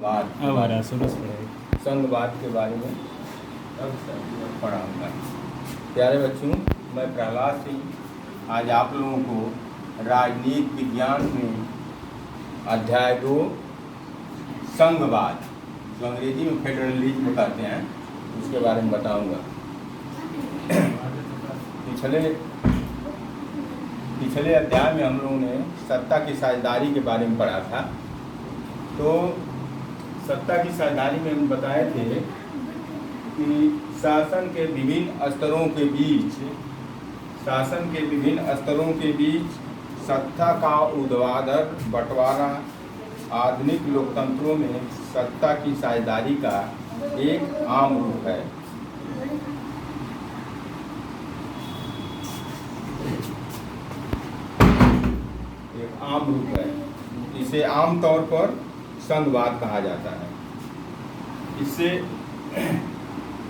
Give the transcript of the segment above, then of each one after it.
वाद अब आ रहा सुबह से पढ़ेगा। संघवाद के बारे में अब पढ़ाऊँगा। प्यारे बच्चों, मैं प्रहलाद सिंह आज आप लोगों को राजनीति विज्ञान में अध्याय 2 संघवाद, जो अंग्रेजी में फेडरलिज्म कहते हैं, उसके बारे में बताऊंगा। पिछले अध्याय में हम लोगों ने सत्ता की साझेदारी के बारे में पढ़ा था। तो सत्ता की साझेदारी में हम बताए थे कि शासन के विभिन्न स्तरों के बीच सत्ता का ऊर्ध्वाधर बंटवारा आधुनिक लोकतंत्रों में सत्ता की साझेदारी का एक आम रूप है। इसे आमतौर पर संघवाद कहा जाता है। इससे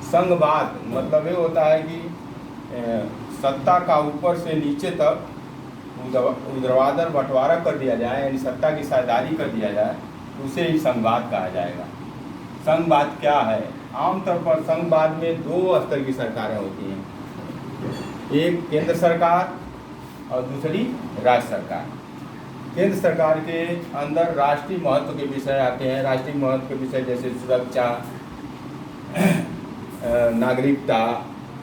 संघवाद मतलब ये होता है कि सत्ता का ऊपर से नीचे तक ऊर्ध्वाधर बंटवारा कर दिया जाए, यानी सत्ता की साझेदारी कर दिया जाए, उसे ही संघवाद कहा जाएगा। संघवाद क्या है? आमतौर पर संघवाद में 2 स्तर की सरकारें होती हैं, एक केंद्र सरकार और दूसरी राज्य सरकार। केंद्र सरकार के अंदर राष्ट्रीय महत्व के विषय आते हैं। राष्ट्रीय महत्व के विषय जैसे सुरक्षा, नागरिकता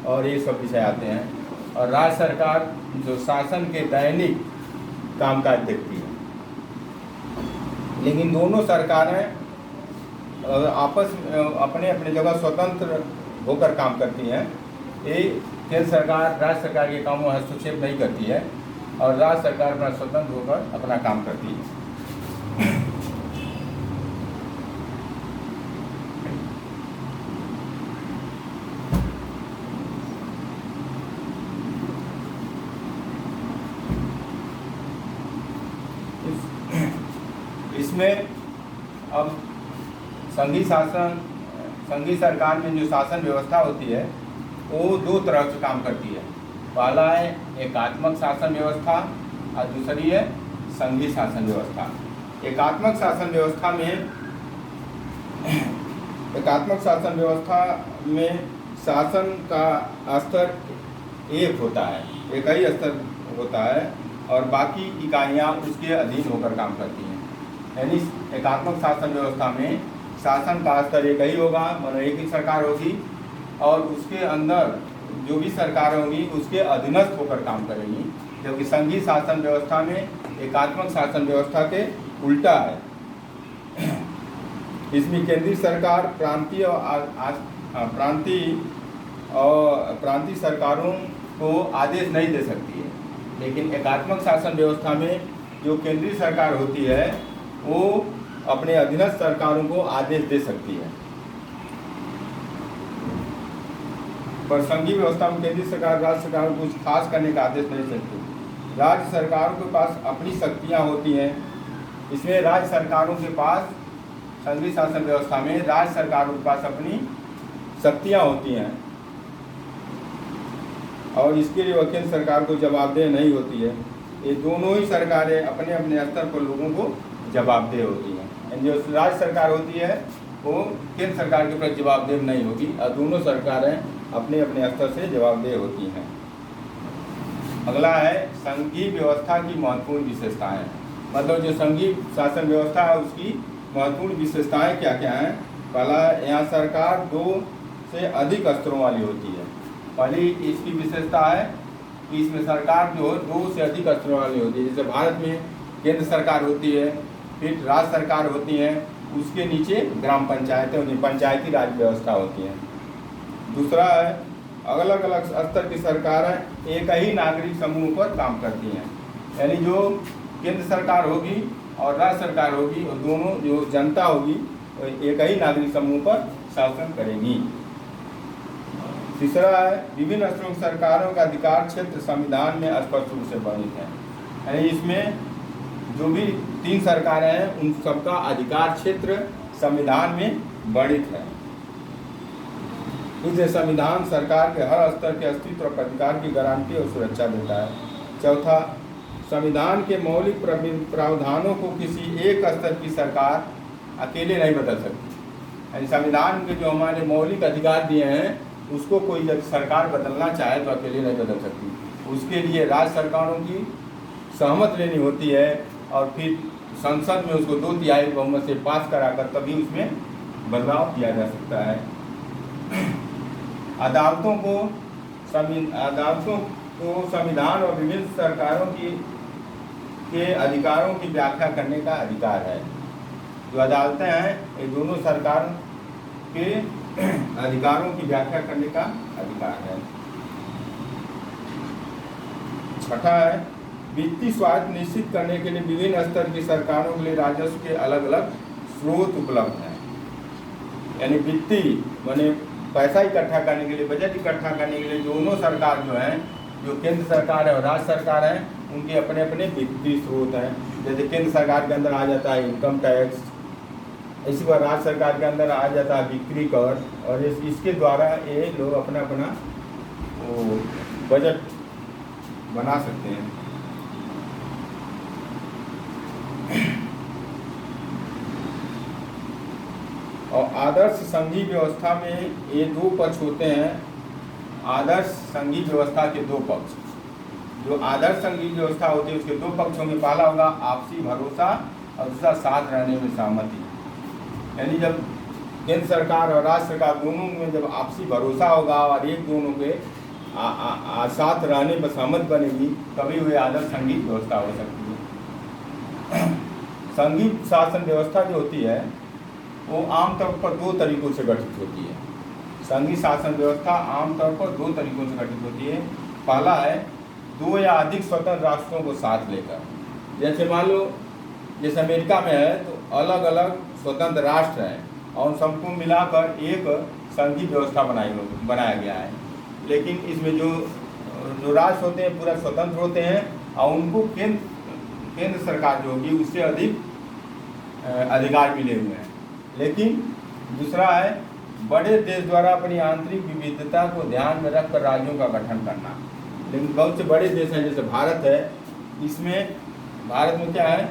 और ये सब विषय आते हैं। और राज्य सरकार जो शासन के दैनिक कामकाज देखती है। लेकिन दोनों सरकारें आपस अपने अपने जगह स्वतंत्र होकर काम करती हैं। ये केंद्र सरकार राज्य सरकार के कामों में हस्तक्षेप नहीं करती है और राज्य सरकार अपना स्वतंत्र होकर अपना काम करती है। इसमें अब संघीय सरकार में जो शासन व्यवस्था होती है वो 2 तरह से काम करती है। पहला है एकात्मक शासन व्यवस्था और दूसरी है संघीय शासन व्यवस्था। एकात्मक शासन व्यवस्था में शासन का स्तर एक होता है, एक ही स्तर होता है और बाकी इकाइयाँ उसके अधीन होकर काम करती हैं। यानी एकात्मक शासन व्यवस्था में शासन का स्तर एक ही होगा, मतलब एक ही सरकार होगी और उसके अंदर जो भी सरकार होगी उसके अधीनस्थ होकर काम करेगी। जबकि संघीय शासन व्यवस्था में एकात्मक शासन व्यवस्था के उल्टा है। इसमें केंद्रीय सरकार प्रांतीय सरकारों को आदेश नहीं दे सकती है। लेकिन एकात्मक शासन व्यवस्था में जो केंद्रीय सरकार होती है वो अपने अधीनस्थ सरकारों को आदेश दे सकती है। पर संघीय व्यवस्था में केंद्रीय सरकार राज्य सरकार को कुछ खास करने का आदेश नहीं सकती। राज्य सरकारों के पास अपनी शक्तियां होती हैं। इसमें राज्य सरकारों के पास संघीय शासन व्यवस्था में राज्य सरकारों के पास अपनी शक्तियां होती हैं और इसके लिए वह केंद्र सरकार को जवाबदेह नहीं होती है। ये दोनों ही सरकारें अपने अपने स्तर पर लोगों को जवाबदेह होती हैं। जो राज्य सरकार होती है वो केंद्र सरकार के प्रति जवाबदेह नहीं होगी और दोनों सरकारें अपने अपने स्तर से जवाबदेह होती हैं। अगला है संघीय व्यवस्था की महत्वपूर्ण विशेषताएं। मतलब जो संघीय शासन व्यवस्था है उसकी महत्वपूर्ण विशेषताएं क्या क्या हैं? पहला, यहाँ सरकार 2 से अधिक स्तरों वाली होती है। पहली इसकी विशेषता है कि इसमें सरकार जो 2 से अधिक स्तरों वाली होती है। जैसे भारत में केंद्र सरकार होती है, फिर राज्य सरकार होती है, उसके नीचे ग्राम पंचायतें होती हैं, पंचायती राज व्यवस्था होती है। दूसरा है अलग अलग स्तर की सरकारें एक ही नागरिक समूह पर काम करती हैं। यानी जो केंद्र सरकार होगी और राज्य सरकार होगी और दोनों जो जनता होगी एक ही नागरिक समूह पर शासन करेगी। तीसरा है विभिन्न स्तरों की सरकारों का अधिकार क्षेत्र संविधान में स्पष्ट रूप से वर्णित है। यानी इसमें जो भी 3 सरकारें हैं उन सबका अधिकार क्षेत्र संविधान में वर्णित है। इसलिए संविधान सरकार के हर स्तर के अस्तित्व और अधिकार की गारंटी और सुरक्षा देता है। चौथा, संविधान के मौलिक प्रावधानों को किसी एक स्तर की सरकार अकेले नहीं बदल सकती। यानी संविधान के जो हमारे मौलिक अधिकार दिए हैं उसको कोई जब सरकार बदलना चाहे तो अकेले नहीं बदल सकती। उसके लिए राज्य सरकारों की सहमत लेनी होती है और फिर संसद में उसको 2/3 बहुमत से पास कराकर तभी उसमें बदलाव किया जा सकता है। अदालतों को संविधान और विभिन्न सरकारों के अधिकारों की व्याख्या करने का अधिकार है। जो अदालतें हैं ये दोनों सरकार के अधिकारों की व्याख्या करने का अधिकार है। छठा है, वित्तीय स्वास्थ्य निश्चित करने के लिए विभिन्न स्तर की सरकारों के लिए राजस्व के अलग अलग स्रोत उपलब्ध हैं। यानी वित्तीय माने पैसा इकट्ठा करने के लिए, बजट इकट्ठा करने के लिए दोनों सरकार जो हैं, जो केंद्र सरकार है और राज्य सरकार है, उनके अपने अपने वित्तीय स्रोत हैं। जैसे केंद्र सरकार के अंदर आ जाता है इनकम टैक्स, इसी बार राज्य सरकार के अंदर आ जाता है बिक्री कर, और इसके द्वारा ये लोग अपना अपना बजट बना सकते हैं। और आदर्श संघीय व्यवस्था में ये 2 पक्ष होते हैं। आदर्श संघीय व्यवस्था के 2 पक्ष, जो आदर्श संघीय व्यवस्था होती है उसके 2 पक्ष होंगे। पहला होगा आपसी भरोसा और दूसरा साथ रहने में सहमति। यानी जब केंद्र सरकार और राज्य सरकार दोनों में जब आपसी भरोसा होगा और एक दोनों के साथ रहने पर सहमत बनेगी तभी वह आदर्श संघीय व्यवस्था हो सकती है। संघीय शासन व्यवस्था जो होती है वो आमतौर पर 2 तरीकों से गठित होती है। संघीय शासन व्यवस्था आमतौर पर 2 तरीकों से गठित होती है। पहला है 2 या अधिक स्वतंत्र राष्ट्रों को साथ लेकर। जैसे मान लो जैसे अमेरिका में है तो अलग अलग स्वतंत्र राष्ट्र हैं और सबको मिलाकर एक संघीय व्यवस्था बनाया गया है। लेकिन इसमें जो राष्ट्र होते हैं पूरा स्वतंत्र होते हैं और उनको केंद्र सरकार जो होगी उससे अधिक अधिकार मिले हुए हैं। लेकिन दूसरा है बड़े देश द्वारा अपनी आंतरिक विविधता को ध्यान में रखकर राज्यों का गठन करना। लेकिन बहुत से बड़े देश हैं जैसे भारत है, इसमें भारत में क्या है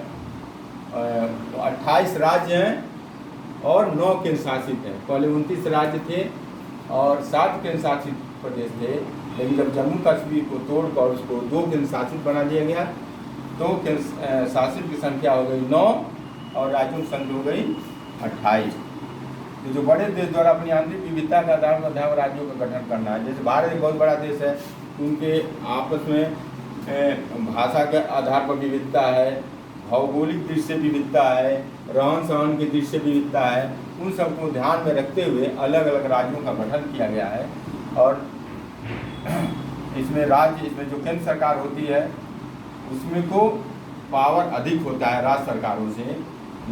28 राज्य हैं और 9 केंद्र शासित हैं। पहले 29 राज्य थे और 7 केंद्र शासित प्रदेश थे। लेकिन जब जम्मू कश्मीर को तोड़कर उसको 2 केंद्र शासित बना दिया गया तो केंद्र शासित की संख्या हो गई 9 और राज्यों की संख्या हो गई 28। तो जो बड़े देश द्वारा अपनी आंतरिक विविधता के आधार पर ध्यान राज्यों का गठन करना है। जैसे भारत एक बहुत बड़ा देश है, उनके आपस में भाषा के आधार पर विविधता है, भौगोलिक दृष्टि से विविधता है, रहन सहन की दृष्टि से विविधता है। उन सबको ध्यान में रखते हुए अलग अलग राज्यों का गठन किया गया है। और इसमें जो केंद्र सरकार होती है उसमें को पावर अधिक होता है राज्य सरकारों से।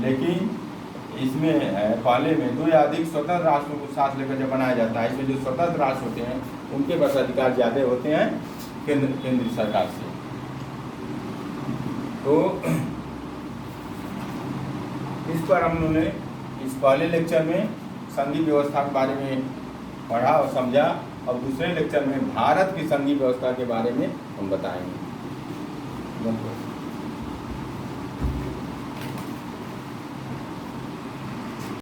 लेकिन इसमें पहले में 2 या अधिक स्वतंत्र राष्ट्रों को साथ लेकर जब बनाया जाता है, इसमें जो स्वतंत्र राष्ट्र होते हैं उनके पास अधिकार ज़्यादा होते हैं केंद्रीय सरकार से। तो इस पर हम लोगों ने इस पहले लेक्चर में संघीय व्यवस्था के बारे में पढ़ा और समझा, और दूसरे लेक्चर में भारत की संघीय व्यवस्था के बारे में हम बताएंगे।